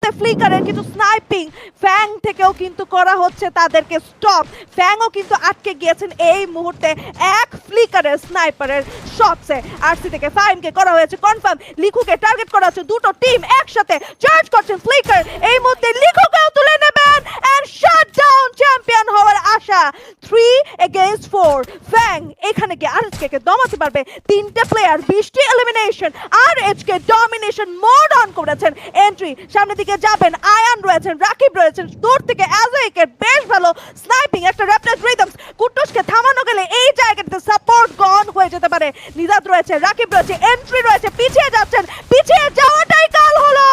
মুহূর্তে ফ্লিকারের কিন্তু স্নাইপিং ফ্যাং থেকেও কিন্তু করা হচ্ছে তাদেরকে স্টপ। ফ্যাংও কিন্তু আটকে গিয়েছেন এই মুহূর্তে এক ফ্লিকারের স্নাইপারের শটসে। আরসি থেকে ফাইমকে করা হয়েছে কনফার্ম, লিখুকে টার্গেট করা হচ্ছে, দুটো টিম একসাথে চার্জ করছেন। ফ্লিকার এই মুহূর্তে লিখুকেও তুলে নেবেন এন্ড শাট ডাউন চ্যাম্পিয়ন হওয়ার আশা। 3 against 4 ফ্যাং এখানে কি আরএচকে দমাতে পারবে? তিনটে প্লেয়ার 20টি elimination, RHK domination mode on করেছেন। এন্ট্রি সামনের দিকে যাবেন, আয়ান রয়েছেন, রাকিব রয়েছেন, দূর থেকে অ্যাজেকের বেশ ভালো স্নাইপিং, একটা র্যাপটাস রিদমস। কুট্টুসকে থামানো গেলে এই জায়গাটাতে সাপোর্ট গন হয়ে যেতে পারে। নিজাত রয়েছে, রাকিব রয়েছে, এন্ট্রি রয়েছে, পিছিয়ে যাচ্ছেন, পিছিয়ে যাওয়াটাই কাল হলো।